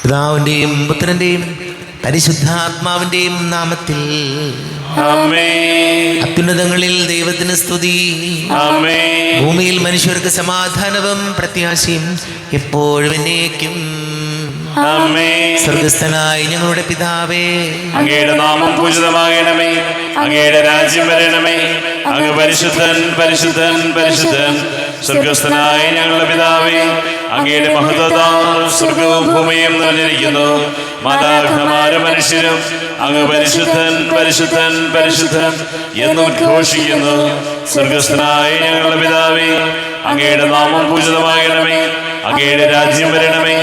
പിതാവിന്റെയും പുത്രന്റെയും പരിശുദ്ധാത്മാവിന്റെയും നാമത്തിൽ ആമേൻ. അത്യുന്നതങ്ങളിൽ ദൈവത്തിന് സ്തുതി. ആമേൻ. ഭൂമിയിൽ മനുഷ്യർക്ക് സമാധാനവും പ്രത്യാശയും എപ്പോഴും എന്നേക്കും. ആമേൻ. സ്വർഗസ്ഥനായ ഞങ്ങളുടെ പിതാവേ, അങ്ങയുടെ നാമം പൂജിതമാകണമേ. അങ്ങയുടെ രാജ്യം വരണമേ. അങ്ങ് പരിശുദ്ധൻ പരിശുദ്ധൻ പരിശുദ്ധൻ. സ്വർഗസ്ഥനായ ഞങ്ങളുടെ പിതാവേ, അങ്ങയുടെ മഹത്വത്താൽ സ്വർഗവും ഭൂമിയും നിറഞ്ഞിരിക്കുന്നു. മാതാപിതാക്കളും മനുഷ്യരും അങ്ങ് പരിശുദ്ധൻ പരിശുദ്ധൻ പരിശുദ്ധൻ എന്ന് ഉദ്ഘോഷിക്കുന്നു. സ്വർഗസ്ഥനായ ഞങ്ങളുടെ പിതാവേ, അങ്ങയുടെ നാമം പൂജിതമാകണമേ. അങ്ങയുടെ രാജ്യം വരണമേ.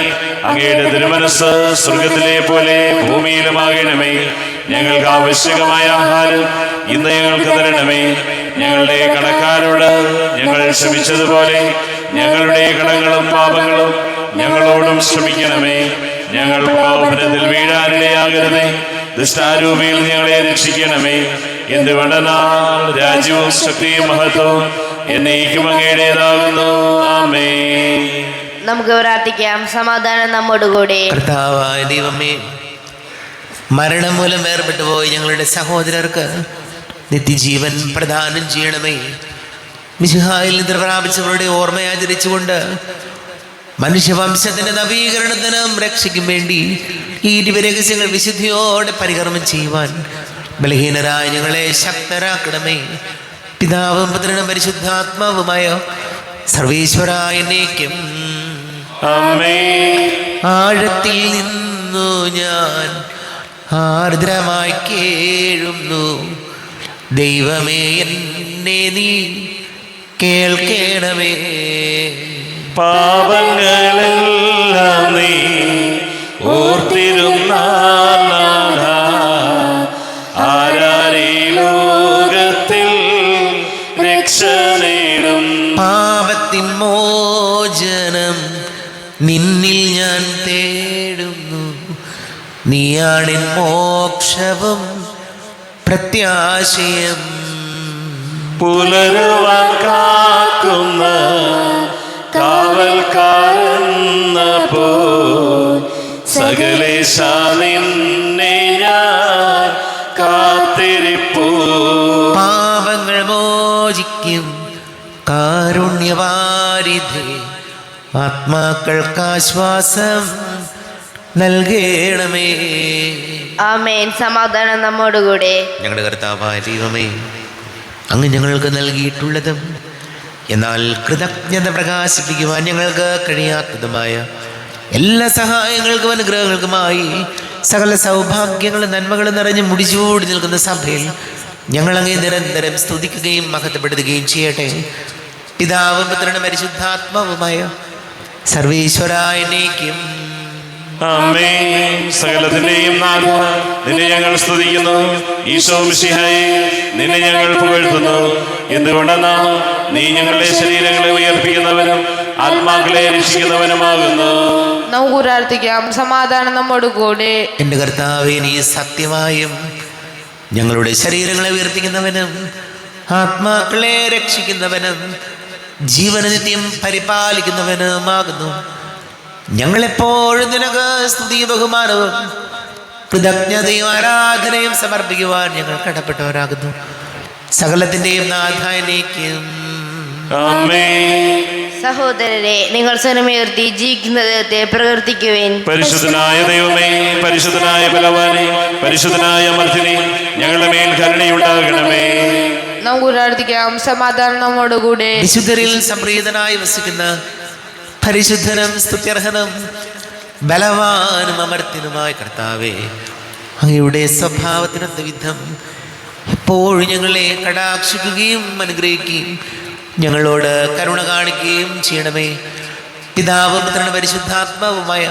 അങ്ങയുടെ തിരുമനസ്സ് സ്വർഗത്തിലെ പോലെ ഭൂമിയിലുമാകണമേ. ഞങ്ങൾക്ക് ആവശ്യകമായ ആഹാരം ഇന്ന് ഞങ്ങൾക്ക് തരണമേ. ഞങ്ങളുടെ കടക്കാരോട് ഞങ്ങൾ ക്ഷമിച്ചതുപോലെ ഞങ്ങളുടെ കടങ്ങളും പാപങ്ങളും ഞങ്ങളോടും ക്ഷമിക്കണമേ. ഞങ്ങൾ പാപത്തിൽ വീഴാനിടയാകരുതേ. ദുഷ്ടാരൂപിയിൽ ഞങ്ങളെ രക്ഷിക്കണമേ. എന്തുകൊണ്ടെന്നാൽ രാജ്യവും ശക്തിയും മഹത്വവും എന്നേക്കും അങ്ങയുടേതാകുന്നു. ആമേൻ. നമുക്ക് പ്രാർത്ഥിക്കാം. സമാധാനം നമ്മോടുകൂടെ. കർത്താവായ ദൈവമേ, മരണം മൂലം വേർപെട്ടു പോയി ഞങ്ങളുടെ സഹോദരർക്ക് നിത്യജീവൻ പ്രദാനം ചെയ്യണമേ. മിശിഹായിൽ നിദ്ര പ്രാപിച്ചവരുടെ ഓർമ്മയാചരിച്ചുകൊണ്ട് മനുഷ്യവംശത്തിന്റെ നവീകരണത്തിനും രക്ഷയ്ക്കും വേണ്ടി ഈ ദിവരഹസ്യങ്ങൾ വിശുദ്ധിയോടെ പരികർമ്മം ചെയ്യുവാൻ ബലഹീനരായ ഞങ്ങളെ ശക്തരാക്കണമേ. പിതാവും പുത്രനും പരിശുദ്ധാത്മാവുമായ സർവേശ്വരായ എന്നേക്കും. ആമേൻ. ആഴത്തിൽ നിന്നു ഞാൻ ആർദ്രമായി കേഴുന്നു. ദൈവമേ, എന്നെ നീ കേൾക്കണമേ. പാപങ്ങളെല്ലാം നീ ഓർത്തിരുന്നാൽ ആരാരീ ലോകത്തിൽ രക്ഷ നേടും. പാപത്തിൻ മോചനം നിന്നിൽ ഞാൻ തേടുന്നു. നീയാണെൻ മോക്ഷവും പ്രത്യാശയം. പുലരുവാൻ കാക്കുന്ന കാവൽക്കാരെന്ന പോ സകലേശ നിന്നെ ഞാൻ കാത്തിരിപ്പൂ. പാപങ്ങൾ മോചിക്കും കാരുണ്യവാരിധേ, ആത്മാക്കൾക്കാശ്വാസം നൽകണമേ. ആമേൻ. സമാധാനം നമ്മോടുകൂടെ. ഞങ്ങളുടെ കർത്താവായ ദൈവമേ, അങ്ങ് ഞങ്ങൾക്ക് നൽകിയിട്ടുള്ളതും എന്നാൽ കൃതജ്ഞത പ്രകാശിപ്പിക്കുവാൻ ഞങ്ങൾക്ക് കഴിയാത്തതുമായ എല്ലാ സഹായങ്ങൾക്കും അനുഗ്രഹങ്ങൾക്കുമായി സകല സൗഭാഗ്യങ്ങളും നന്മകളും നിറഞ്ഞ് മുടിച്ചൂടി നിൽക്കുന്ന സഭയിൽ ഞങ്ങളങ്ങേ നിരന്തരം സ്തുതിക്കുകയും മഹത്വപ്പെടുത്തുകയും ചെയ്യട്ടെ. പിതാവും പുത്രനും പരിശുദ്ധാത്മാവുമായ സർവേശ്വരായ എന്നേക്കും. ആമേൻ. സകലത്തിന്റെയും നാഥ, നിന്നെ ഞങ്ങൾ സ്തുതിക്കുന്നു. ഈശോ മിശിഹായേ, നിന്നെ ഞങ്ങൾ പുകഴ്ത്തുന്നു. എന്തുകൊണ്ടെന്നാ നീ ഞങ്ങളുടെ ശരീരങ്ങളെ ഉയർപ്പിക്കുന്നവനും ആത്മാക്കളെ രക്ഷിക്കുന്നവനുമാകുന്നു. നമുക്ക് പ്രാർത്ഥിക്കാം. സമാധാനം നമ്മോടുകൂടെ. എൻ്റെ കർത്താവേ, നീ സത്യമായും ഞങ്ങളുടെ ശരീരങ്ങളെ ഉയർപ്പിക്കുന്നവനും ആത്മാക്കളെ രക്ഷിക്കുന്നവനും ജീവനനിത്യം പരിപാലിക്കുന്നവനുമാകുന്നു. ഞങ്ങളെപ്പോഴും നിനക്ക് സ്തുതിയും ബഹുമാനവും കൃതജ്ഞതയും ആരാധനയും സമർപ്പിക്കുവാൻ ഞങ്ങൾ കടപ്പെട്ടവരാകുന്നു. സകലത്തിൻ്റെയും നാഥാനേക്കും. ആമേൻ. സഹോദരരെ, നിങ്ങൾ സ്വരമുയർത്തി ജീവിക്കുന്ന ദൈവത്തെ പ്രകീർത്തിക്കുവിൻ. പരിശുദ്ധനായ ദൈവമേ, പരിശുദ്ധനായ ബലവാനെ, പരിശുദ്ധനായ അമർത്തിനെ, ഞങ്ങളുടെ മേൽ കരുണയുണ്ടാകണമേ. നമുക്ക് പ്രാർത്ഥിക്കാം. സമാധാനം നമ്മോടുകൂടെ. വിശുദ്ധരിൽ സംപ്രീതനായി വസിക്കുന്ന പരിശുദ്ധനും സ്തുത്യർഹനും ബലവാനും അമർത്തിനുമായ കർത്താവേ, അങ്ങയുടെ സ്വഭാവത്തിനൊത്ത വിധം എപ്പോഴും ഞങ്ങളെ കടാക്ഷിക്കുകയും അനുഗ്രഹിക്കുകയും ഞങ്ങളോട് കരുണ കാണിക്കുകയും ചെയ്യണമേ. പിതാവും പുത്രനും പരിശുദ്ധാത്മാവുമായ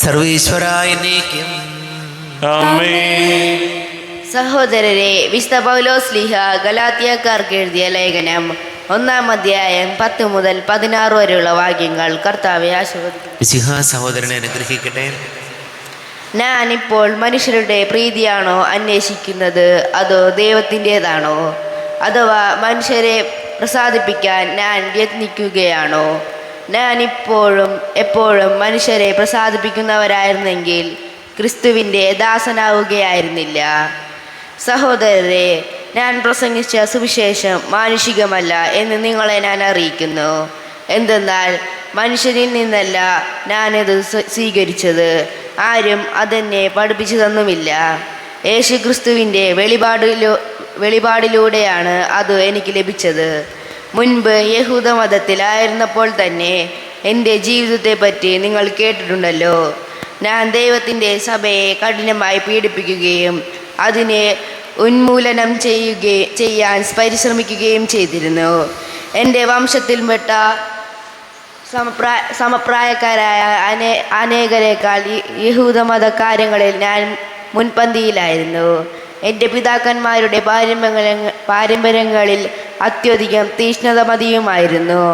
സർവേശ്വരായ എന്നേക്കും. ആമേൻ. സഹോദരരെ, വിശുദ്ധ പൗലോസ്ലീഹ ഗലാത്യക്കാർക്ക് എഴുതിയ ലേഖനം 1-ാം അധ്യായം 10 മുതൽ 16 വരെയുള്ള വാക്യങ്ങൾ കർത്താവെ ആശീർവദിക്കുന്നു. മിശിഹാ സഹോദരനെ അനുഗ്രഹിക്കട്ടെ. ഞാനിപ്പോൾ മനുഷ്യരുടെ പ്രീതിയാണോ അന്വേഷിക്കുന്നത്, അതോ ദൈവത്തിൻ്റെതാണോ? അഥവാ മനുഷ്യരെ പ്രസാദിപ്പിക്കാൻ ഞാൻ യത്നിക്കുകയാണോ? ഞാൻ ഇപ്പോഴും എപ്പോഴും മനുഷ്യരെ പ്രസാദിപ്പിക്കുന്നവരായിരുന്നെങ്കിൽ ക്രിസ്തുവിൻ്റെ ദാസനാവുകയായിരുന്നില്ല. സഹോദരരെ, ഞാൻ പ്രസംഗിച്ച സുവിശേഷം മാനുഷികമല്ല എന്ന് നിങ്ങളെ ഞാൻ അറിയിക്കുന്നു. എന്തെന്നാൽ മനുഷ്യരിൽ നിന്നല്ല ഞാനത് സ്വീകരിച്ചത്, ആരും അതെന്നെ പഠിപ്പിച്ചു തന്നുമില്ല. യേശു ക്രിസ്തുവിൻ്റെ വെളിപാടിലൂടെയാണ് അത് എനിക്ക് ലഭിച്ചത്. മുൻപ് യഹൂദ മതത്തിലായിരുന്നപ്പോൾ തന്നെ എൻ്റെ ജീവിതത്തെപ്പറ്റി നിങ്ങൾ കേട്ടിട്ടുണ്ടല്ലോ. ഞാൻ ദൈവത്തിൻ്റെ സഭയെ കഠിനമായി പീഡിപ്പിക്കുകയും അതിനെ ഉന്മൂലനം ചെയ്യാൻ പരിശ്രമിക്കുകയും ചെയ്തിരുന്നു. എൻ്റെ വംശത്തിൽപ്പെട്ട സമപ്രായക്കാരായ അനേകരേക്കാൾ യഹൂദ മത കാര്യങ്ങളിൽ ഞാൻ മുൻപന്തിയിലായിരുന്നു. എൻ്റെ പിതാക്കന്മാരുടെ പാരമ്പര്യങ്ങളിൽ അത്യധികം തീക്ഷ്ണതമതിയുമായിരുന്നു.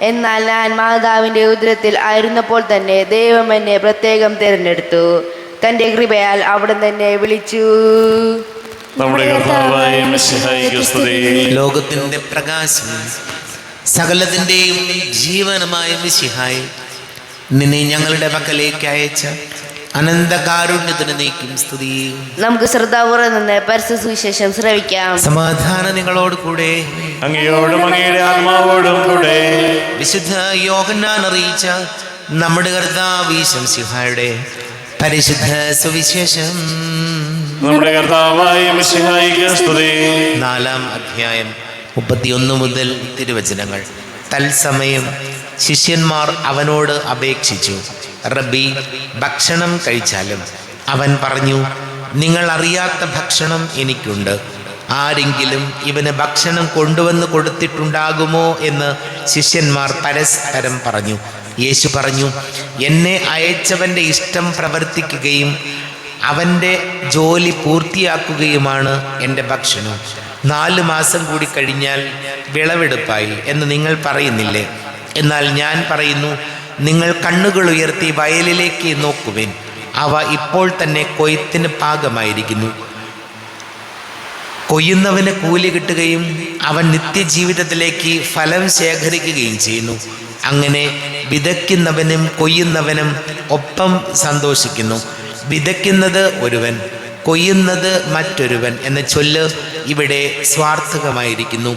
എന്നാൽ ഞാൻ മാതാവിൻ്റെ ഉദരത്തിൽ ആയിരുന്നപ്പോൾ തന്നെ ദൈവം എന്നെ പ്രത്യേകം തിരഞ്ഞെടുത്തു. തൻ്റെ കൃപയാൽ അവിടെ തന്നെ വിളിച്ചു. നമ്മുടെ കർത്താവായ മിശിഹായിക്ക് സ്തുതി. ലോകത്തിന്റെ പ്രകാശം സകലത്തിന്റെയും ജീവനുമായ മിശിഹായി, നിന്നെ ഞങ്ങളുടെ പക്കലേക്ക് അയച്ച അനന്തകാരുണ്യത്തിന് നീക്കും സ്തുതി. നമുക്ക് ശ്രദ്ധാപൂർവ്വം നിന്ന് പരിശുദ്ധ സുവിശേഷം ശ്രവിക്കാം. സമാധാനം നിങ്ങളോട് കൂടെ. അങ്ങയോടും അങ്ങയുടെ ആത്മാവോടും കൂടെ. വിശുദ്ധ യോഹന്നാൻ അറിയിച്ച നമ്മുടെ കർത്താവ് മിശിഹായുടെ പരിശുദ്ധ സുവിശേഷം. നമ്മുടെ കർത്താവായ മിശിഹായിക്ക് സ്തുതി. 4-ാം അധ്യായം 31 മുതൽ തിരുവചനങ്ങൾ. തത്സമയം ശിഷ്യന്മാർ അവനോട് അപേക്ഷിച്ചു, റബ്ബി, ഭക്ഷണം കഴിച്ചാലും. അവൻ പറഞ്ഞു, നിങ്ങൾ അറിയാത്ത ഭക്ഷണം എനിക്കുണ്ട്. ആരെങ്കിലും ഇവന് ഭക്ഷണം കൊണ്ടുവന്ന് കൊടുത്തിട്ടുണ്ടാകുമോ എന്ന് ശിഷ്യന്മാർ പരസ്പരം പറഞ്ഞു. യേശു പറഞ്ഞു, എന്നെ അയച്ചവൻ്റെ ഇഷ്ടം പ്രവർത്തിക്കുകയും അവൻ്റെ ജോലി പൂർത്തിയാക്കുകയുമാണ് എൻ്റെ ഭക്ഷണം. 4 മാസം കൂടി കഴിഞ്ഞാൽ വിളവെടുപ്പായി എന്ന് നിങ്ങൾ പറയുന്നില്ലേ? എന്നാൽ ഞാൻ പറയുന്നു, നിങ്ങൾ കണ്ണുകൾ ഉയർത്തി വയലിലേക്ക് നോക്കുവിൻ. അവ ഇപ്പോൾ തന്നെ കൊയ്ത്തിന് പാകമായിരിക്കുന്നു. കൊയ്യുന്നവന് കൂലി കിട്ടുകയും അവൻ നിത്യജീവിതത്തിലേക്ക് ഫലം ശേഖരിക്കുകയും ചെയ്യുന്നു. അങ്ങനെ വിതയ്ക്കുന്നവനും കൊയ്യുന്നവനും ഒപ്പം സന്തോഷിക്കുന്നു. വിതയ്ക്കുന്നത് ഒരുവൻ, കൊയ്യുന്നത് മറ്റൊരുവൻ എന്ന ചൊല്ല് ഇവിടെ സാർത്ഥകമായിരിക്കുന്നു.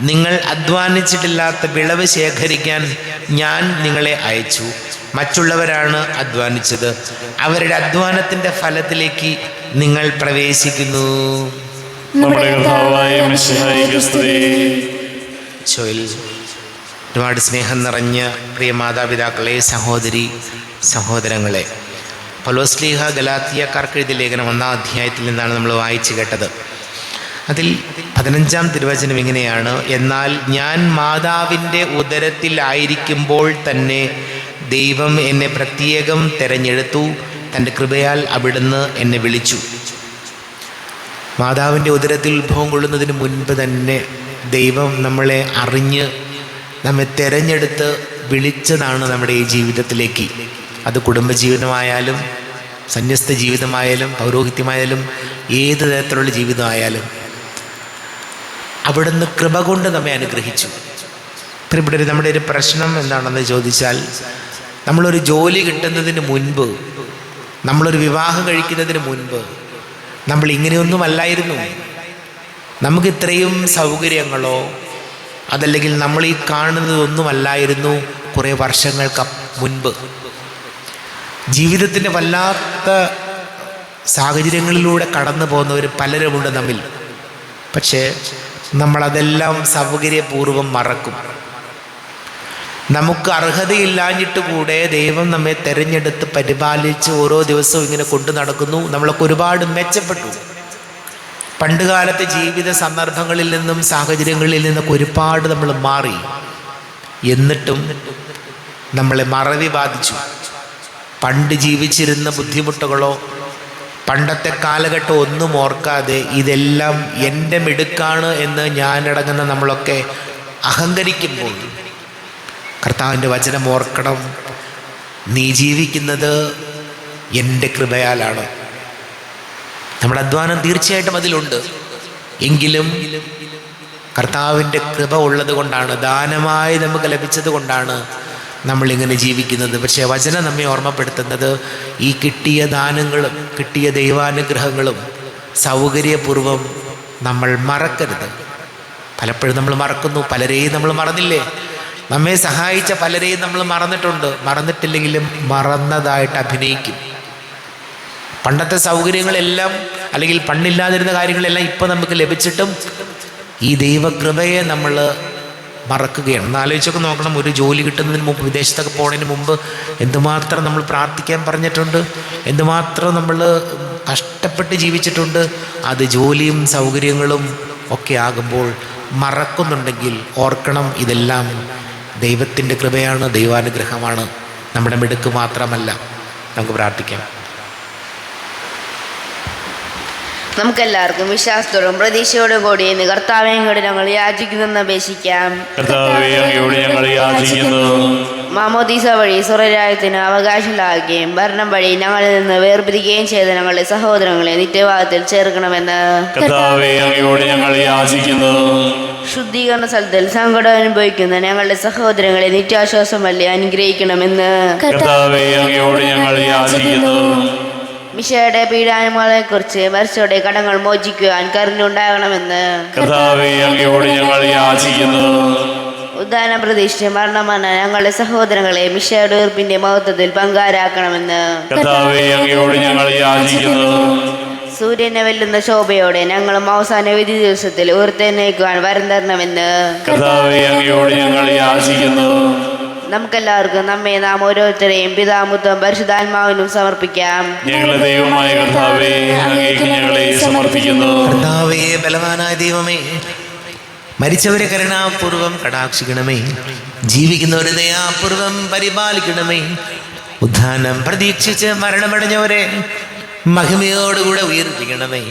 നിങ്ങൾ അധ്വാനിച്ചിട്ടില്ലാത്ത വിളവ് ശേഖരിക്കാൻ ഞാൻ നിങ്ങളെ അയച്ചു. മറ്റുള്ളവരാണ് അധ്വാനിച്ചത്. അവരുടെ അധ്വാനത്തിൻ്റെ ഫലത്തിലേക്ക് നിങ്ങൾ പ്രവേശിക്കുന്നു. ഒരുപാട് സ്നേഹം നിറഞ്ഞ പ്രിയ മാതാപിതാക്കളെ, സഹോദരങ്ങളെ, പൗലോസ്ലീഹ ഗലാത്യക്കാർക്ക് എഴുതിയ ലേഖനം 1-ാം അധ്യായത്തിൽ നിന്നാണ് നമ്മൾ വായിച്ചു കേട്ടത്. അതിൽ 15-ാം തിരുവചനം ഇങ്ങനെയാണ്: എന്നാൽ ഞാൻ മാതാവിൻ്റെ ഉദരത്തിലായിരിക്കുമ്പോൾ തന്നെ ദൈവം എന്നെ പ്രത്യേകം തിരഞ്ഞെടുത്തു. തൻ്റെ കൃപയാൽ അവിടുന്ന് എന്നെ വിളിച്ചു. മാതാവിൻ്റെ ഉദരത്തിൽ ഉത്ഭവം കൊള്ളുന്നതിന് മുൻപ് തന്നെ ദൈവം നമ്മളെ അറിഞ്ഞ് നമ്മെ തിരഞ്ഞെടുത്ത് വിളിച്ചതാണ് നമ്മുടെ ഈ ജീവിതത്തിലേക്ക്. അത് കുടുംബജീവിതമായാലും സന്യസ്ത ജീവിതമായാലും പൗരോഹിത്യമായാലും ഏത് തരത്തിലുള്ള ജീവിതമായാലും അവിടുന്ന് കൃപ കൊണ്ട് നമ്മെ അനുഗ്രഹിച്ചു. ഇവിടെ നമ്മുടെ ഒരു പ്രശ്നം എന്താണെന്ന് ചോദിച്ചാൽ, നമ്മളൊരു ജോലി കിട്ടുന്നതിന് മുൻപ്, നമ്മളൊരു വിവാഹം കഴിക്കുന്നതിന് മുൻപ് നമ്മൾ ഇങ്ങനെയൊന്നും അല്ലായിരുന്നു. നമുക്ക് ഇത്രയും സൗകര്യങ്ങളോ അതല്ലെങ്കിൽ നമ്മൾ ഈ കാണുന്നതൊന്നുമല്ലായിരുന്നു കുറേ വർഷങ്ങൾക്ക് മുൻപ്. ജീവിതത്തിൻ്റെ വല്ലാത്ത സാഹചര്യങ്ങളിലൂടെ കടന്നു പോകുന്നവർ പലരുമുണ്ട് നമ്മിൽ. പക്ഷേ നമ്മളതെല്ലാം സൗകര്യപൂർവ്വം മറക്കും. നമുക്ക് അർഹതയില്ലാഞ്ഞിട്ട് കൂടെ ദൈവം നമ്മെ തിരഞ്ഞെടുത്ത് പരിപാലിച്ച് ഓരോ ദിവസവും ഇങ്ങനെ കൊണ്ടു നടക്കുന്നു. നമ്മളൊക്കെ ഒരുപാട് മെച്ചപ്പെട്ടു. പണ്ടുകാലത്തെ ജീവിത സന്ദർഭങ്ങളിൽ നിന്നും സാഹചര്യങ്ങളിൽ നിന്നൊക്കെ ഒരുപാട് നമ്മൾ മാറി. എന്നിട്ടും നമ്മളെ മറവി ബാധിച്ചു. പണ്ട് ജീവിച്ചിരുന്ന ബുദ്ധിമുട്ടുകളോ പണ്ടത്തെ കാലഘട്ടം ഒന്നും ഓർക്കാതെ ഇതെല്ലാം എൻ്റെ മിടുക്കാണ് എന്ന് ഞാനടങ്ങുന്ന നമ്മളൊക്കെ അഹങ്കരിക്കുമ്പോൾ കർത്താവിൻ്റെ വചനം ഓർക്കണം, നീ ജീവിക്കുന്നത് എൻ്റെ കൃപയാലാണ്. നമ്മുടെ അധ്വാനം തീർച്ചയായിട്ടും അതിലുണ്ട്. എങ്കിലും കർത്താവിൻ്റെ കൃപ ഉള്ളത് കൊണ്ടാണ്, ദാനമായി നമുക്ക് ലഭിച്ചത് കൊണ്ടാണ് നമ്മളിങ്ങനെ ജീവിക്കുന്നത്. പക്ഷേ വചനം നമ്മെ ഓർമ്മപ്പെടുത്തുന്നത് ഈ കിട്ടിയ ദാനങ്ങളും കിട്ടിയ ദൈവാനുഗ്രഹങ്ങളും സൗകര്യപൂർവ്വം നമ്മൾ മറക്കരുത്. പലപ്പോഴും നമ്മൾ മറക്കുന്നു. പലരെയും നമ്മൾ മറന്നില്ലേ? നമ്മെ സഹായിച്ച പലരെയും നമ്മൾ മറന്നിട്ടുണ്ട്. മറന്നിട്ടില്ലെങ്കിലും മറന്നതായിട്ട് അഭിനയിക്കും. പണ്ടത്തെ സൗകര്യങ്ങളെല്ലാം അല്ലെങ്കിൽ പണ്ടില്ലാതിരുന്ന കാര്യങ്ങളെല്ലാം ഇപ്പം നമുക്ക് ലഭിച്ചിട്ടും ഈ ദൈവകൃപയെ നമ്മൾ മറക്കുകയാണ്. ഒന്ന് ആലോചിച്ചൊക്കെ നോക്കണം. ഒരു ജോലി കിട്ടുന്നതിന് മുമ്പ്, വിദേശത്തൊക്കെ പോകുന്നതിന് മുമ്പ് എന്തുമാത്രം നമ്മൾ പ്രാർത്ഥിക്കാൻ പറഞ്ഞിട്ടുണ്ട്, എന്തുമാത്രം നമ്മൾ കഷ്ടപ്പെട്ട് ജീവിച്ചിട്ടുണ്ട്. അത് ജോലിയും സൗകര്യങ്ങളും ഒക്കെ ആകുമ്പോൾ മറക്കുന്നുണ്ടെങ്കിൽ ഓർക്കണം, ഇതെല്ലാം ദൈവത്തിൻ്റെ കൃപയാണ്, ദൈവാനുഗ്രഹമാണ്, നമ്മുടെ മിടുക്ക് മാത്രമല്ല. നമുക്ക് പ്രാർത്ഥിക്കാം. നമുക്കെല്ലാവർക്കും വിശ്വാസത്തോടും പ്രതീക്ഷയോടും കൂടി ഇന്ന് കർത്താവെ അങ്ങോട്ട് ഞങ്ങൾ യാചിക്കുന്നെന്ന് അപേക്ഷിക്കാം. കർത്താവേ, അങ്ങയോട് ഞങ്ങൾ യാചിക്കുന്നു. മാമോദീസ വഴി സ്വർഗ്ഗരാജ്യത്തിന് അവകാശികളാകുകയും ഭരണം വഴി ഞങ്ങളിൽ നിന്ന് വേർപിരിക്കുകയും ചെയ്ത ഞങ്ങളുടെ സഹോദരങ്ങളെ നിത്യഭാഗത്തിൽ ചേർക്കണമെന്ന് കർത്താവേ, അങ്ങയോട് ഞങ്ങൾ യാചിക്കുന്നു. ശുദ്ധീകരണ സ്ഥലത്തിൽ സങ്കടം അനുഭവിക്കുന്ന ഞങ്ങളുടെ സഹോദരങ്ങളെ നിത്യാശ്വാസം വഴി അനുഗ്രഹിക്കണമെന്ന് കർത്താവേ, അങ്ങയോട് ഞങ്ങൾ യാചിക്കുന്നു. മിശയുടെ പീഡാനുഭവങ്ങളെ കുറിച്ച് മരിച്ചവരുടെ കടങ്ങൾ മോചിക്കുവാൻ കരുണയുണ്ടാകണമെന്ന് കർത്താവേ, അങ്ങയോട് ഞങ്ങൾ യാചിക്കുന്നു. ഉദ്ധാന പ്രതീക്ഷിച്ച് മരണമാണ് ഞങ്ങളുടെ സഹോദരങ്ങളെ മിശയുടെ ഉയർപ്പിന്റെ മഹത്വത്തിൽ പങ്കാരാക്കണമെന്ന് കർത്താവേ, അങ്ങയോട് ഞങ്ങൾ യാചിക്കുന്നു. സൂര്യനെ വെല്ലുന്ന ശോഭയോടെ ഞങ്ങളും അവസാന വിധി ദിവസത്തിൽ ഉയർത്തെഴുന്നേൽക്കുവാൻ വരം തരണമെന്ന് കർത്താവേ, അങ്ങയോട് ഞങ്ങൾ യാചിക്കുന്നു. നമുക്കെല്ലാവർക്കും നമ്മെ നാം ഓരോരുത്തരെയും പിതാമുത്വം പരിശുദ്ധാത്മാവിനും സമർപ്പിക്കാം. ഞങ്ങളുടെ ദൈവമായ കർത്താവേ, അങ്ങേക്ക് ഞങ്ങളെ സമർപ്പിക്കുന്നു. കർത്താവേ, ബലവാനായ ദൈവമേ, മരിച്ചവരെ കരുണാപൂർവം കടാക്ഷിക്കണമേ, ജീവിക്കുന്നവരെ ദയാപൂർവം പരിപാലിക്കണമേ. ഉദ്ധാനം പ്രതീക്ഷിച്ച് മരണമടഞ്ഞവരെ മഹിമയോടുകൂടെ ഉയർപ്പിക്കണമേ.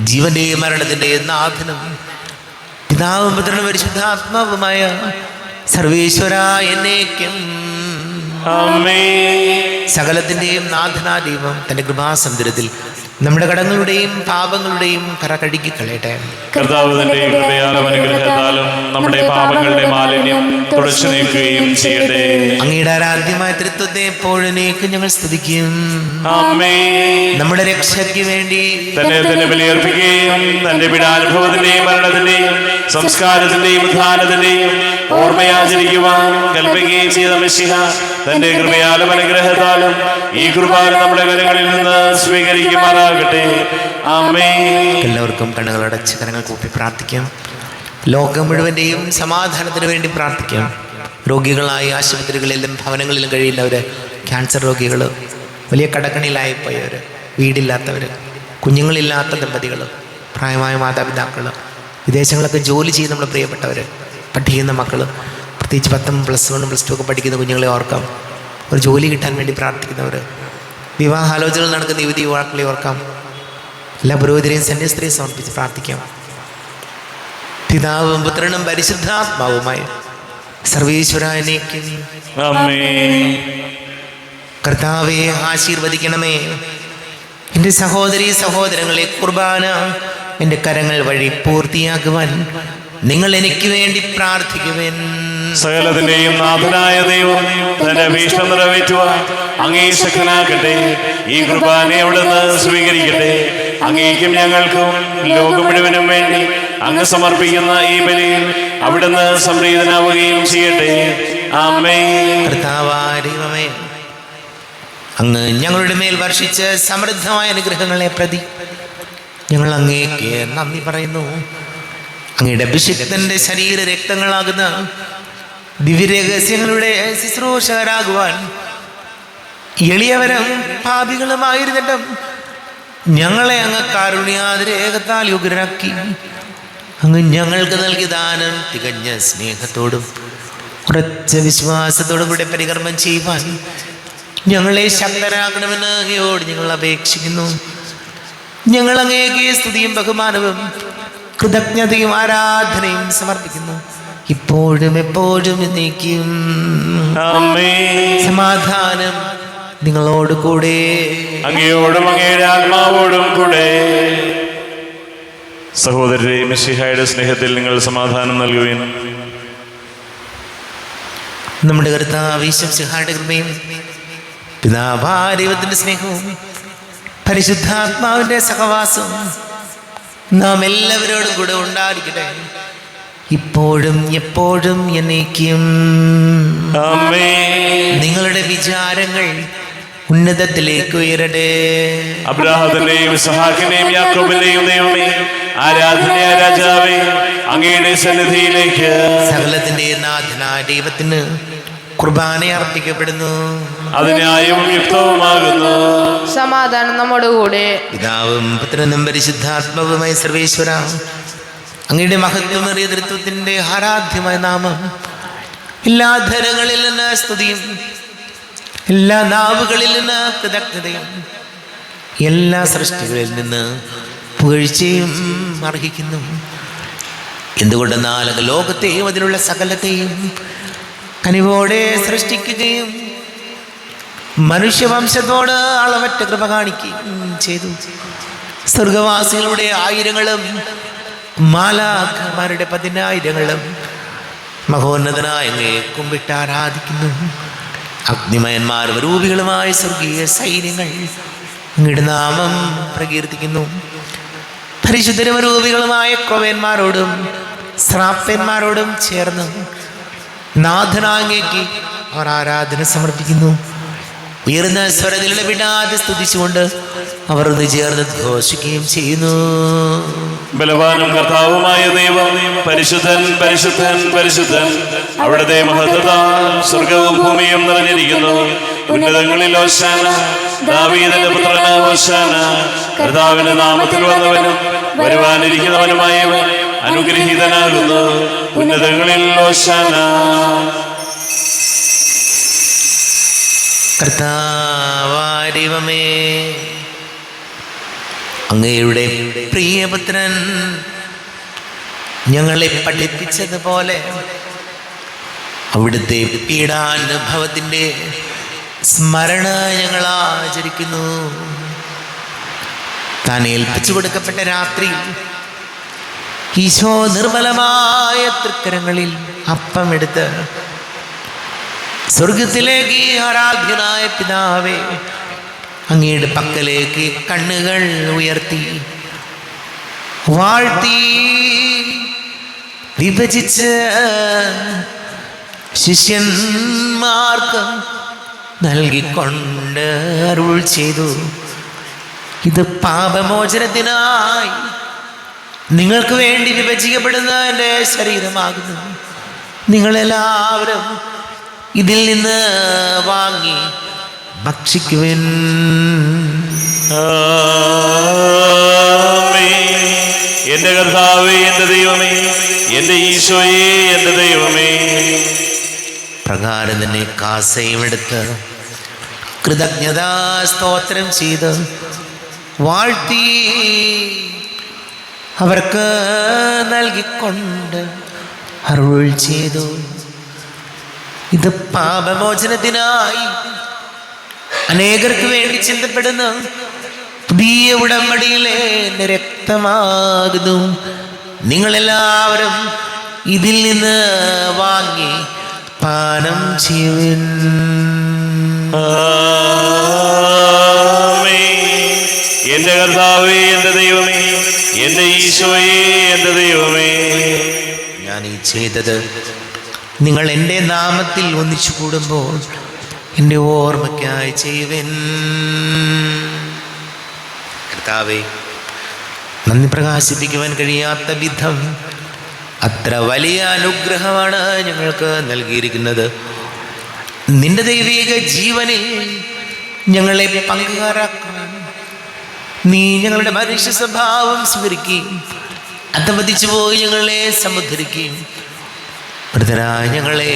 ജീവന്റെയും മരണത്തിന്റെയും നാഥനും പിതാവും പുത്രനും പരിശുദ്ധാത്മാവുമായ സർവേശ്വര എന്നേക്കും ആമേൻ. സകലത്തിന്റെയും നാഥനാ ദൈവം തന്റെ കൃപാസമുദ്രത്തിൽ നമ്മുടെ കടങ്ങളുടെയും പാപങ്ങളുടെയും കറ കഴുകി കളയട്ടെ. കർത്താവ് തന്റെ കൃപയാലും അനുഗ്രഹത്താലും നമ്മുടെ പാപങ്ങളുടെ മാലിന്യം തുടച്ചു നീക്കുകയും ചെയ്യട്ടെ. അങ്ങയുടെ ആരാധ്യമായ തൃത്വത്തെ എപ്പോഴേക്കും ഞങ്ങൾ സ്തുതിക്കും. ആമേൻ. നമ്മുടെ രക്ഷയ്ക്ക് വേണ്ടി തന്നെ ബലിയർപ്പിക്കുകയും തന്റെ പീഡാനുഭവത്തിന്റെയും മരണത്തിന്റെയും സംസ്കാരത്തിന്റെയും ഉത്ഥാനത്തിന്റെയും ഓർമ്മയാചരിക്കുവാൻ കൽപ്പിക്കുകയും ചെയ്ത മിശിഹ തന്റെ കൃപയാലും അനുഗ്രഹത്താലും ഈ കുർബാന നമ്മുടെ കരങ്ങളിൽ നിന്ന് സ്വീകരിക്കുമാറാകട്ടെ. ആമേൻ. എല്ലാവർക്കും കണ്ണുകളടച്ച് കരങ്ങൾ കൂപ്പി പ്രാർത്ഥിക്കാം. ലോകം മുഴുവൻ്റെയും സമാധാനത്തിന് വേണ്ടി പ്രാർത്ഥിക്കാം. രോഗികളായി ആശുപത്രികളിലും ഭവനങ്ങളിലും കഴിയുന്നവർ, ക്യാൻസർ രോഗികൾ, വലിയ കടക്കണിയിലായിപ്പോയവർ, വീടില്ലാത്തവർ, കുഞ്ഞുങ്ങളില്ലാത്ത ദമ്പതികൾ, പ്രായമായ മാതാപിതാക്കൾ, വിദേശങ്ങളൊക്കെ ജോലി ചെയ്ത് നമ്മുടെ പ്രിയപ്പെട്ടവർ, പഠിക്കുന്ന മക്കൾ, പ്രത്യേകിച്ച് 10, +1, +2 ഒക്കെ പഠിക്കുന്ന കുഞ്ഞുങ്ങളെ ഓർക്കാം. ഒരു ജോലി കിട്ടാൻ വേണ്ടി പ്രാർത്ഥിക്കുന്നവർ, വിവാഹാലോചനകൾ നടക്കുന്ന യുവതി യുവാക്കളെ ഓർക്കാം. എല്ലാ പുരോഹിതരെയും സന്യസ്തരെയും സമർപ്പിച്ച് പ്രാർത്ഥിക്കാം. പിതാവും പുത്രനും പരിശുദ്ധാത്മാവുമായി സർവേശ്വരനേക്ക് ആമേൻ. കർത്താവെ ആശീർവദിക്കണമേ. എൻ്റെ സഹോദരീ സഹോദരങ്ങളെ, കുർബാന എൻ്റെ കരങ്ങൾ വഴി പൂർത്തിയാക്കുവാൻ നിങ്ങൾ എനിക്ക് വേണ്ടി പ്രാർത്ഥിക്കുവേൻ. സകലത്തിന്റെയും നാഥനായ ദൈവം തന്റെ അഭീഷ്ടം നിറവേറ്റുവാൻ അങ്ങേ ശക്തനാക്കട്ടെ. ഈ കുർബാനയെ അവിടുന്ന് സ്വീകരിക്കട്ടെ. അങ്ങേക്കും ഞങ്ങൾക്കും ലോകം മുഴുവനും വേണ്ടി അങ്ങ് സമർപ്പിക്കുന്ന ഈ ബലിയിൽ അവിടുന്ന് സംപ്രീതനാവുകയും ചെയ്യട്ടെ. ആമേൻ. കർത്താവായ ദൈവമേ, അങ്ങ് ഞങ്ങളുടെ മേൽ വർഷിച്ച സമൃദ്ധമായ അനുഗ്രഹങ്ങളെ പ്രതി ഞങ്ങൾ അങ്ങേക്ക് നന്ദി പറയുന്നു. അങ്ങയുടെ അഭിഷിക്തന്റെ ശരീര രക്തങ്ങളാകുന്ന ദിവ്യരഹസ്യങ്ങളുടെ ശുശ്രൂഷകരാകുവാൻ എളിയവരും പാപികളുമായിരുന്നിട്ടും ഞങ്ങളെ അങ്ങ് കാരുണ്യാതിരേകത്താൽ യുഗരാക്കി. അങ്ങ് ഞങ്ങൾക്ക് നൽകിയ ദാനം തികഞ്ഞ സ്നേഹത്തോടും ഉറച്ച വിശ്വാസത്തോടും കൂടെ പരികർമ്മം ചെയ്യുവാൻ ഞങ്ങളെ ശക്തരാക്കണമെന്ന് അങ്ങയോട് ഞങ്ങൾ അപേക്ഷിക്കുന്നു. ഞങ്ങൾ അങ്ങേക്ക് സ്തുതിയും ബഹുമാനവും കൃതജ്ഞതയും ആരാധനയും സമർപ്പിക്കുന്നു, ഇപ്പോഴും എപ്പോഴും എന്നേക്കും. ആമേൻ. സമാധാനം നിങ്ങളോട് കൂടെ. അങ്ങയോടും അങ്ങയുടെ ആത്മാവോടും കൂടെ. സഹോദരരെ, മിശിഹായുടെ സ്നേഹത്തിൽ നിങ്ങൾ സമാധാനം നൽകുവിൻ. നമ്മുടെ കർത്താവ് ഈശോയുടെ കൃപയും പിതാവായ ദൈവത്തിന്റെ സ്നേഹവും പരിശുദ്ധാത്മാവിന്റെ സഹവാസവും നാം എല്ലാവരോടും കൂടെ ഉണ്ടായിരിക്കട്ടെ, ഇപ്പോഴും എപ്പോഴും എന്നേക്കും. ആമേൻ. നിങ്ങളുടെ വിചാരങ്ങൾ ഉന്നതത്തിലേക്ക് ഉയരട്ടെ. അബ്രാഹത്തിന്റെയും ഇസ്ഹാക്കിന്റെയും യാക്കോബിന്റെയും ദൈവമേ, ആരാധനയായ രാജാവേ, അങ്ങയുടെ സന്നിധിയിലേക്ക് സകലത്തിന്റെ നാഥനായ ദൈവത്തിന് കുർബാന അർപ്പിക്കപ്പെടുന്നു. അത് ന്യായവും യുക്തവുമാകുന്നു. സമാധാനം നമ്മുടെ കൂടെ. പിതാവും പുത്രനും പരിശുദ്ധാത്മാവുമായ സർവേശ്വര, അങ്ങയുടെ മഹത്വമേറിയ തൃത്വത്തിന്റെ ആരാധ്യമായ നാമം എല്ലാ ധരങ്ങളിൽ നിന്ന് സ്തുതിയും എല്ലാ നാവുകളിൽ നിന്ന് കൃതജ്ഞതയും എല്ലാ സൃഷ്ടികളിൽ നിന്ന് പുകഴ്ചയും അർഹിക്കുന്നു. എന്തുകൊണ്ടെന്നാൽ ലോകത്തെയും അതിലുള്ള സകലത്തെയും കനിവോടെ സൃഷ്ടിക്കുകയും മനുഷ്യവംശത്തോട് അളവറ്റ കൃപ കാണിക്കുകയും ചെയ്തു. സ്വർഗവാസികളുടെ ആയിരങ്ങളും മാലാഖമാരുടെ 10,000ങ്ങളും മഹോന്നതനായ അങ്ങയെ കുമ്പിട്ട് ആരാധിക്കുന്നു. അഗ്നിമയന്മാർ രൂപികളുമായ സ്വർഗീയ സൈന്യങ്ങൾ അങ്ങയുടെ നാമം പ്രകീർത്തിക്കുന്നു. പരിശുദ്ധരും രൂപികളുമായ ക്രൊവ്യന്മാരോടും ശ്രാപ്യന്മാരോടും ചേർന്ന് നാഥനാങ്ങേക്ക് അവർ ആരാധന സമർപ്പിക്കുന്നു. ഉയർന്ന സ്വരത്തിൽ വിടാതെ സ്തുതിച്ചുകൊണ്ട് അവർ ഒന്ന് ചേർന്ന് ഘോഷിക്കുകയും ചെയ്യുന്നു. ബലവാനും കർത്താവുമായ ദൈവം, പരിശുദ്ധൻ പരിശുദ്ധൻ പരിശുദ്ധൻ, അവിടുത്തെ മഹത്വത്താൽ സ്വർഗവും ഭൂമിയും നിറഞ്ഞിരിക്കുന്നു. ഉന്നതങ്ങളിൽ ഹോശാന, ദാവീദിന്റെ പുത്രന് ഹോശാന. കർത്താവിന്റെ നാമത്തിൽ വന്നവനും വരുവാനിരിക്കുന്നവനുമായവൻ അനുഗ്രഹീതനാകുന്നു. ഉന്നതങ്ങളിൽ ഹോശാന. കർത്താവായ ദൈവമേ, അങ്ങയുടെ പ്രിയപുത്രൻ ഞങ്ങളെ പഠിപ്പിച്ചതുപോലെ അവിടുത്തെ പീഡാനുഭവത്തിൻ്റെ സ്മരണ ഞങ്ങൾ ആചരിക്കുന്നു. താൻ ഏൽപ്പിച്ചു കൊടുക്കപ്പെട്ട രാത്രി ഈശോ നിർമ്മലമായ തൃക്കരങ്ങളിൽ അപ്പമെടുത്ത് സ്വർഗത്തിലേക്ക് ആരാധ്യനായ പിതാവേ, അങ്ങയുടെ പക്കലേക്ക് കണ്ണുകൾ ഉയർത്തി വാഴ്ത്തി വിഭജിച്ച് ശിഷ്യന്മാർക്ക് നൽകിക്കൊണ്ട് അരുൾ ചെയ്തു, ഇത് പാപമോചനത്തിനായി നിങ്ങൾക്ക് വേണ്ടി വിഭജിക്കപ്പെടുന്ന എൻ്റെ ശരീരമാകുന്നു. നിങ്ങളെല്ലാവരും ഇതിൽ നിന്ന് വാങ്ങി ഭക്ഷിക്കുവിൻ. എന്റെ കർത്താവേ, എന്റെ ദൈവമേ, എന്റെ ഈശോയേ, എന്റെ ദൈവമേ. പ്രകാരം തന്നെ കാസയും എടുത്ത് കൃതജ്ഞതാ സ്തോത്രം ചെയ്ത് വാഴ്ത്തി അവർക്ക് നൽകിക്കൊണ്ട് അരുൾ ചെയ്തു, ഇത് പാപമോചനത്തിനായി അനേകർക്ക് വേണ്ടി ചിന്തപ്പെടുന്ന പുതിയ ഉടമ്പടിയിലെ എൻ്റെ രക്തമാകുന്നു. നിങ്ങളെല്ലാവരും ഇതിൽ നിന്ന് വാങ്ങി പാനം ചെയ്യുവിൻ. എന്റെ കർത്താവേ, എന്റെ ദൈവമേ, എന്റെ ഈശോയേ, എന്റെ ദൈവമേ. ഞാൻ ഈ ചെയ്തത് നിങ്ങൾ എൻ്റെ നാമത്തിൽ ഒന്നിച്ചു കൂടുമ്പോൾ എൻ്റെ ഓർമ്മയ്ക്കായി ചെയ്യുവിൻ. കർത്താവേ, നന്ദി പ്രകാശിപ്പിക്കുവാൻ കഴിയാത്ത വിധം അത്ര വലിയ അനുഗ്രഹമാണ് ഞങ്ങൾക്ക് നൽകിയിരിക്കുന്നത്. നിന്റെ ദൈവിക ജീവനിൽ ഞങ്ങളെ പങ്കുകാരാക്കാൻ നീ ഞങ്ങളുടെ മനുഷ്യ സ്വഭാവം സ്മരിക്കുകയും അധപതിച്ചു പോയി ഞങ്ങളെ സമുദ്ധരിക്കുകയും മൃതരായ ഞങ്ങളെ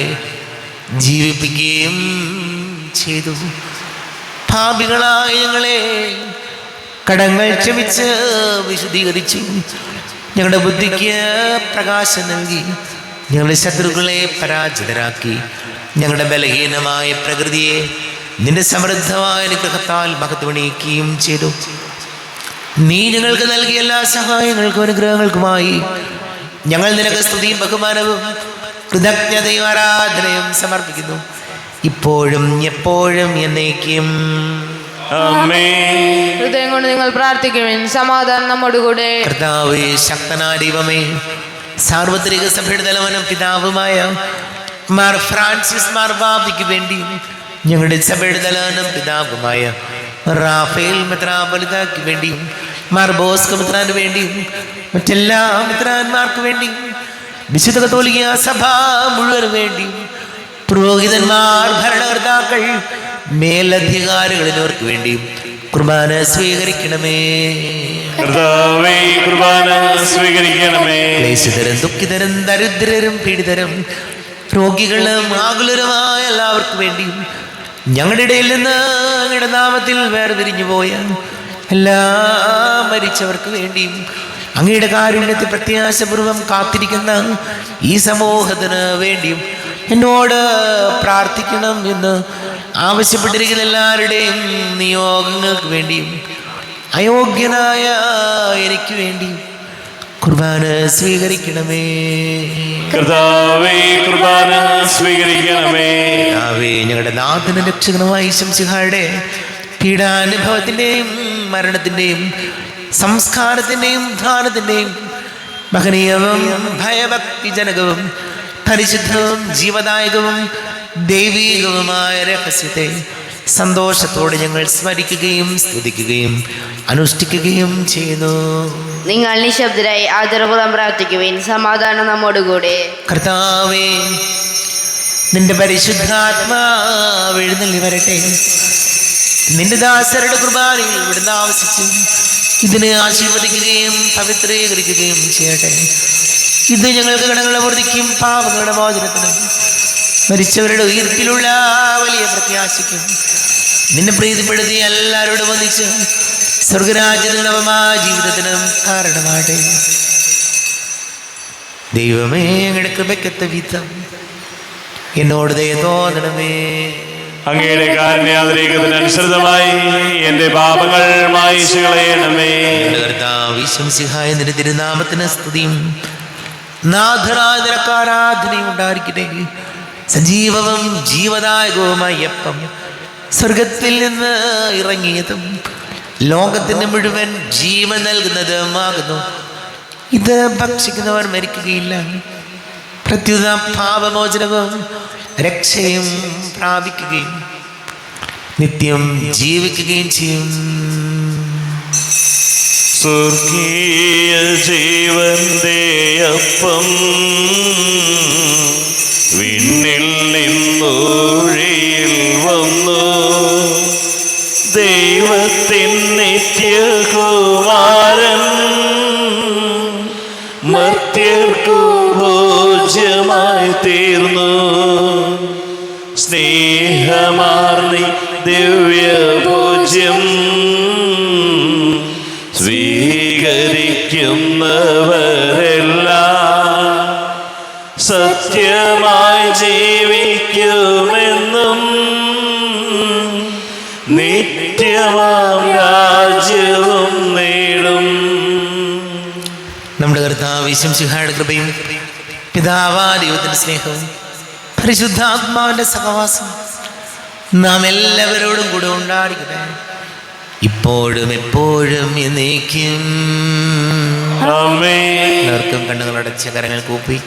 ജീവിപ്പിക്കുകയും ചെയ്തു. പാപികളായ ഞങ്ങളെ കടങ്ങൾ ക്ഷമിച്ച് വിശുദ്ധീകരിച്ചു. ഞങ്ങളുടെ ബുദ്ധിക്ക് പ്രകാശം നൽകി ഞങ്ങളുടെ ശത്രുക്കളെ പരാജിതരാക്കി. ഞങ്ങളുടെ ബലഹീനമായ പ്രകൃതിയെ നിന്റെ സമൃദ്ധമായ അനുഗ്രഹത്താൽ മഹത്വണിയിക്കുകയും ചെയ്തു. നീ ഞങ്ങൾക്ക് നൽകിയ എല്ലാ സഹായങ്ങൾക്കും അനുഗ്രഹങ്ങൾക്കുമായി ഞങ്ങൾ നിനക്ക് സ്തുതിയും ബഹുമാനവും കൃതജ്ഞതയും ആരാധനയും സമർപ്പിക്കുന്നു, ഇപ്പോഴും എപ്പോഴും എന്നേക്കും. ഹൃദയം കൊണ്ട് നിങ്ങൾ പ്രാർത്ഥിക്കുവിൻ. സമാധാനം നമ്മോടുകൂടെ. കർത്താവേ, ശക്തനായ ദൈവമേ, സാർവത്രിക സഭയുടെ തലവനും പിതാവുമായ മാർ ഫ്രാൻസിസ് മാർപാപ്പയ്ക്ക് വേണ്ടി ഞങ്ങളുടെ സഭയുടെ തലവനും പിതാവുമായ റാഫേൽ മെത്രാപ്പൊലീത്തായ്ക്ക് വേണ്ടിയും മാർ ബോസ്കോ മെത്രാന് വേണ്ടിയും മറ്റെല്ലാ മെത്രാന്മാർക്ക് വേണ്ടിയും വിശുദ്ധ കത്തോലിക്ക സഭ മുഴുവന് വേണ്ടിയും പുരോഹിതന്മാർ, ഭരണകർത്താക്കൾ, മേലധികാരികൾ എന്നിവർക്ക് വേണ്ടിയും കുർബാന സ്വീകരിക്കണമേ. കർത്താവേ, കുർബാന സ്വീകരിക്കണമേ. ക്ലേശിതരും ദുഃഖിതരും ദരിദ്രരും പീഡിതരും രോഗികളും ആകുലരുമായ എല്ലാവർക്കും വേണ്ടിയും ഞങ്ങളുടെ ഇടയിൽ നിന്ന് അങ്ങയുടെ നാമത്തിൽ വേർതിരിഞ്ഞു പോയ എല്ലാ മരിച്ചവർക്ക് വേണ്ടിയും അങ്ങയുടെ കാരുണ്യത്തെ പ്രത്യാശപൂർവം കാത്തിരിക്കുന്ന ഈ സമൂഹത്തിന് വേണ്ടിയും എന്നോട് പ്രാർത്ഥിക്കണം എന്ന് ആവശ്യപ്പെട്ടിരിക്കുന്ന എല്ലാവരുടെയും നിയോഗങ്ങൾക്ക് വേണ്ടിയും അയോഗ്യനായ എനിക്ക് വേണ്ടി കുർബാന സ്വീകരിക്കണമേ. കർത്താവേ, കുർബാന സ്വീകരിക്കണമേ. കർത്താവേ, ഞങ്ങളുടെ നാഥനും രക്ഷകനുമായ ശംസിഹായുടെ പീഡാനുഭവത്തിൻ്റെയും മരണത്തിൻ്റെയും സംസ്കാരത്തിൻ്റെയും ധാനത്തിൻ്റെയും മഹനീയവും ഭയഭക്തിജനകവും പരിശുദ്ധവും ജീവദായകവും ദൈവീകവുമായ രഹസ്യത്തെ സന്തോഷത്തോടെ ഞങ്ങൾ സ്മരിക്കുകയും സ്തുതിക്കുകയും അനുഷ്ഠിക്കുകയും ചെയ്യുന്നു. നിങ്ങൾ നിശബ്ദരായി ആദരപൂർവ്വം പ്രാർത്ഥിക്കുവിൻ. സമാധാനം നമ്മോടുകൂടെ. കർത്താവേ, നിന്റെ പരിശുദ്ധാത്മാവ് എഴുന്നള്ളി വരട്ടെ. നിന്റെ ദാസരുടെ കുർബാനയിൽ ഇവിടുന്ന് ആവസിച്ച് ഇതിനെ ആശീർവദിക്കുകയും പവിത്രീകരിക്കുകയും ചെയ്യട്ടെ. ഇത് ഞങ്ങൾക്ക് കടങ്ങളുടെ പൂർത്തിക്കും പാപങ്ങളുടെ മോചനത്തിനും മരിച്ചവരുടെ ഉയർപ്പിലുള്ള വലിയ പ്രത്യാശയ്ക്കും നിന്നെ പ്രീതിപ്പെടുത്തി എല്ലാവരോടും വന്നിച്ച് സ്വർഗരാജ്യത്തിൽ നവമായ ജീവിതത്തിനും കാരണമാട്ടെ. ദൈവമേ, അങ്ങയുടെ കൃപയ്ക്കത്ത വിധം എന്നോട് ദയ തോന്നണമേ. അങ്ങയുടെ കാരുണ്യാതിരേകത്തിനനുസൃതമായി എന്റെ പാപങ്ങൾ മായിച്ചു കളയണമേ. കർത്താവേ, ശംസിഹായ നിന്റെ തിരുനാമത്തിന് സ്തുതിയും നാഥനായ നിനക്കാരാധനയും ഉണ്ടായിരിക്കട്ടെ. സജീവവും ജീവദായകവുമായ അപ്പം സ്വർഗത്തിൽ നിന്ന് ഇറങ്ങിയതും ലോകത്തിന് മുഴുവൻ ജീവൻ നൽകുന്നതുമാകുന്നു. ഇത് ഭക്ഷിക്കുന്നവർ മരിക്കുകയില്ല, പ്രത്യുത പാപമോചനവും രക്ഷയും പ്രാപിക്കുകയും നിത്യം ജീവിക്കുകയും ചെയ്യും. സ്വർഗീയ ജീവന്റെ അപ്പം വിണ്ണിൽ നിന്നൊഴിയിൽ വന്നു, ദൈവത്തിൻ നിത്യകുമാരൻ മർത്യർക്കു ഭോജ്യമായി തീർന്നു. സ്നേഹമാർന്നി ദിവ്യഭോജ്യം സ്വീകരിക്കുന്നവരെല്ലാം സത്യമായി ജീവിക്കുമെന്നും നിത്യമാം രാജ്യവും നേടും. നമ്മുടെ കർത്താവ് ശംസിഹായുടെ കൃപയും പിതാവാ ദൈവത്തിന്റെ സ്നേഹവും പരിശുദ്ധാത്മാവിന്റെ സഹവാസം നാം എല്ലാവരോടും കൂടെ ഉണ്ടായിരിക്കട്ടെ, ഇപ്പോഴും എപ്പോഴും എന്നേക്കും. എല്ലാവർക്കും കണ്ണുകളടച്ച കരങ്ങൾ കൂപ്പി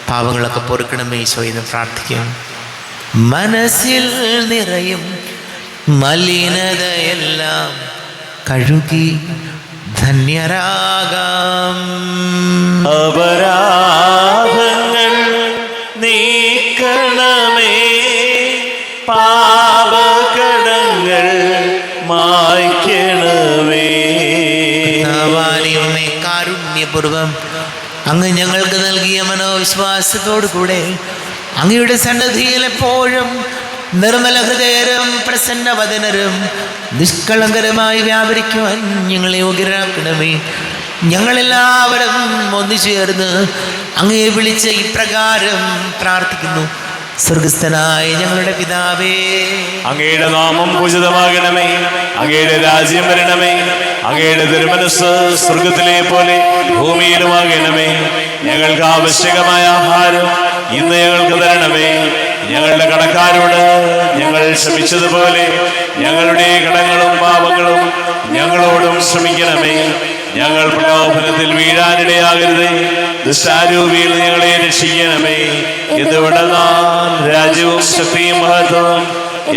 പാവങ്ങളൊക്കെ പൊറുക്കണമേ ഈശോ എന്ന് പ്രാർത്ഥിക്കാം. മനസ്സിൽ നിറയും മലിനതയെല്ലാം കഴുകി ധന്യരാകാം. അപരാധങ്ങൾ നീക്കണമേ, പാപകടങ്ങൾ മായ്ക്കണമേ. കാരുണ്യപൂർവം അങ്ങ് ഞങ്ങൾക്ക് നൽകിയ മനോവിശ്വാസത്തോടു കൂടെ അങ്ങയുടെ സന്നദ്ധിയിൽ എപ്പോഴും നിർമ്മല ഹൃദയരും പ്രസന്നവദനരും നിഷ്കളങ്കരമായി വ്യാപരിക്കുവാൻ ഞങ്ങളെ യോഗ്യരാക്കണമേ. ഞങ്ങളെല്ലാവരും ഒന്നു ചേർന്ന് അങ്ങയെ വിളിച്ച് ഇപ്രകാരം പ്രാർത്ഥിക്കുന്നു. സ്വർഗസ്ഥനായ ഞങ്ങളുടെ പിതാവേ, അങ്ങയുടെ നാമം പൂജിതമാകണമേ. അങ്ങയുടെ രാജ്യം വരണമേ. അങ്ങയുടെ തിരുമനസ് സ്വർഗത്തിലെ പോലെ ഭൂമിയിലുമാകണമേ. ഞങ്ങൾക്ക് ആവശ്യകമായ ആഹാരം ഇന്ന് ഞങ്ങൾക്ക് തരണമേ. ഞങ്ങളുടെ കടക്കാരോട് ഞങ്ങൾ ക്ഷമിച്ചതുപോലെ ഞങ്ങളുടെ കടങ്ങളും പാപങ്ങളും ഞങ്ങളോടും ക്ഷമിക്കണമേ. ഞങ്ങൾ പ്രലോഭനത്തിൽ വീഴാനിടയാകരുതേ. ദുഷ്ടാരൂപിയിൽ ഞങ്ങളെ രക്ഷിക്കണമേ. എന്തുകൊണ്ടെന്നാൽ രാജ്യവും ശക്തിയും മഹത്വവും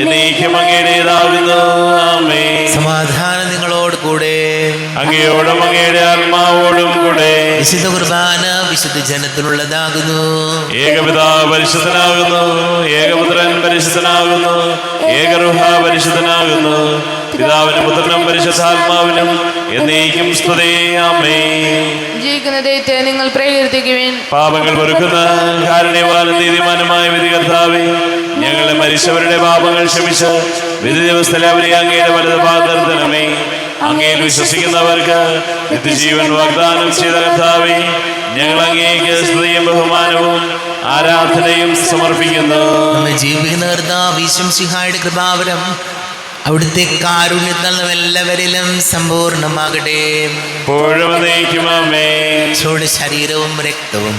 എന്നേക്കും അങ്ങയുടേതാകുന്നു. ആമേൻ. സമാധാനം നിങ്ങളോട് കൂടെ. അങ്ങയോടും അങ്ങയുടെ ആത്മാവോടും കൂടെ. വിശുദ്ധ കുർബാന വിശുദ്ധ ജനത്തിനുള്ളതാകുന്നു. ഏകപിതാവ് പരിശുദ്ധനാകുന്നു. ഏകപുത്രൻ പരിശുദ്ധനാകുന്നു. ഏകറുഹ പരിശുദ്ധനാകുന്നു. പിതാവിനും പുത്രനും പരിശുദ്ധാത്മാവിനും എന്നേക്കും സ്തുതി. ആമേൻ. ജീവിക്കുന്ന ദൈവത്തെ നിങ്ങൾ പ്രകീർത്തിക്കുവിൻ. പാപങ്ങൾ പൊറുക്കുന്ന കാരുണ്യവാനും നീതിമാനുമായ വിധികർത്താവേ, ഞങ്ങളെ മരിച്ചവരുടെ പാപങ്ങൾ ക്ഷമിച്ച് വിധി ദിവസത്തിൽ അവരെ അങ്ങയുടെ വലത് ഭാഗത്തണമേ. അങ്ങയിൽ വിശ്വസിക്കുന്നവർക്ക് നിത്യജീവൻ വാഗ്ദാനം ചെയ്ത കർത്താവേ, ഞങ്ങൾ അങ്ങേക്ക് സ്തുതിയും ബഹുമാനവും ആരാധനയും സമർപ്പിക്കുന്നു. നമ്മെ ജീവിക്കുന്ന കർത്താവ് ഈശോമിശിഹായുടെ കൃപാവരം അവിടുത്തെ കാരുണ്യത്താൽ നാം എല്ലാവരിലും സമ്പൂർണ്ണമാകട്ടെ. ഇപ്പോഴും എന്നേക്കും ആമേൻ. ഈശോയുടെ ശരീരവും രക്തവും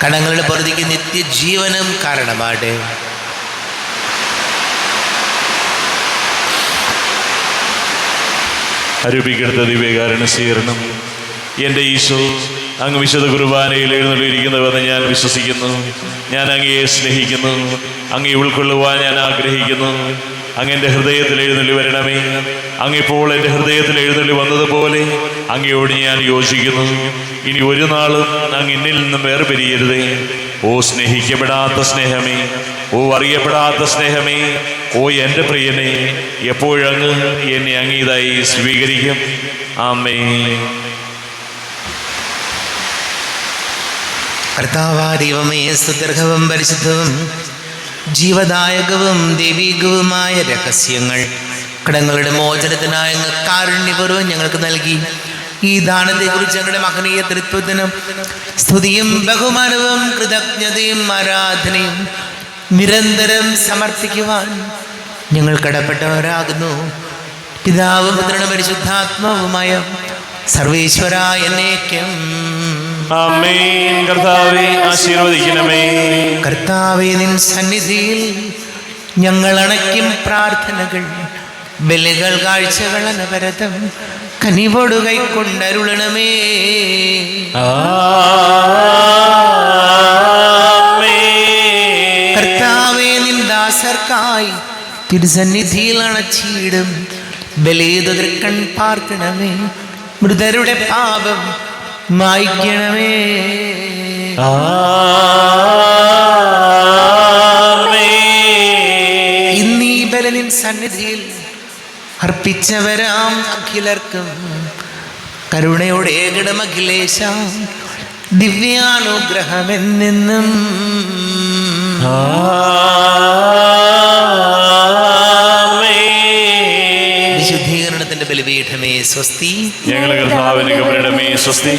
കടങ്ങളുടെ പുറത്തേക്ക് നിത്യജീവനും കാരണമാകട്ടെ. അരൂപിക്കെടുത്ത ദിവ്യകാരുണ്യ സ്വീകരണം. എൻ്റെ ഈശോ അങ്ങ് വിശുദ്ധ കുർബാനയിൽ എഴുന്നള്ളിയിരിക്കുന്നുവെന്ന് ഞാൻ വിശ്വസിക്കുന്നു. ഞാൻ അങ്ങയെ സ്നേഹിക്കുന്നു. അങ്ങയെ ഉൾക്കൊള്ളുവാൻ ഞാൻ ആഗ്രഹിക്കുന്നു. അങ്ങ് എൻ്റെ ഹൃദയത്തിൽ എഴുന്നള്ളി വരണമേ. അങ്ങിപ്പോൾ എൻ്റെ ഹൃദയത്തിൽ എഴുന്നള്ളി വന്നതുപോലെ അങ്ങയോട് ഞാൻ യോജിക്കുന്നു. ഇനി ഒരു നാളും അങ്ങ് എന്നിൽ നിന്നും വേർപിരിയരുതേ. ഓ സ്നേഹിക്കപ്പെടാത്ത സ്നേഹമേ, ഓ അറിയപ്പെടാത്ത സ്നേഹമേ, ഓ എൻ്റെ പ്രിയനെ, എപ്പോഴങ്ങ് എന്നെ അങ്ങേതായി സ്വീകരിക്കും. ആമേൻ. കർത്താവാ ദൈവമേ, സുദീർഘവും പരിശുദ്ധവും ജീവദായകവും ദൈവികവുമായ രഹസ്യങ്ങൾ കടങ്ങളുടെ മോചനത്തിനായ അങ്ങ് കാരുണ്യപൂർവ്വം ഞങ്ങൾക്ക് നൽകി. ഈ ദാനത്തെക്കുറിച്ച് ഞങ്ങളുടെ മഹനീയ തൃത്വത്തിനും സ്തുതിയും ബഹുമാനവും കൃതജ്ഞതയും ആരാധനയും നിരന്തരം സമർപ്പിക്കുവാൻ ഞങ്ങൾ കടപ്പെട്ടവരാകുന്നു. പിതാവും പുത്രനും പരിശുദ്ധാത്മാവുമായ സർവേശ്വര എന്നേക്കും ആമേൻ. കർത്താവേ ആശീർവദിക്കണമേ. കർത്താവേ, നിൻ സന്നിധിയിൽ ഞങ്ങൾ അണയ്ക്കും പ്രാർത്ഥനകൾ, ബലികൾ, കാഴ്ചകൾ അനവരതം കനിവോടു കൈക്കൊണ്ടരുളണമേ. കർത്താവേ, നിൻ ദാസർക്കായി തിരുസന്നിധിയിൽ അണച്ചിടും ബലിതൃക്കൺ പാർക്കണമേ. മൃതരുടെ പാപം മായ്ക്കണമേ. ഇന്നീ ബലനിൻ സന്നിധിയിൽ അർപ്പിച്ചവരാം അഖിലർക്കും കരുണയോടെ ഏകണം അഖിലേശ ദിവ്യാനുഗ്രഹമെന്നെന്നും. വിശുദ്ധീകരണത്തിന്റെ ബലിപീഠമേ സ്വസ്തി. ഞങ്ങളുടെ കർത്താവിന്റെ കബറിടമേ സ്വസ്തി.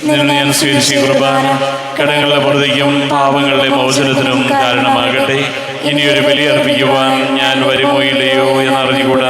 നിന്ന് ഞാൻ സ്വീകരിച്ച കുർബാന കടങ്ങളുടെ പുറത്തേക്കും പാപങ്ങളുടെ മോചനത്തിനും കാരണമാകട്ടെ. ഇനിയൊരു ബലി അർപ്പിക്കുവാൻ ഞാൻ വരുമോ ഇല്ലയോ എന്നറിഞ്ഞുകൂടാ.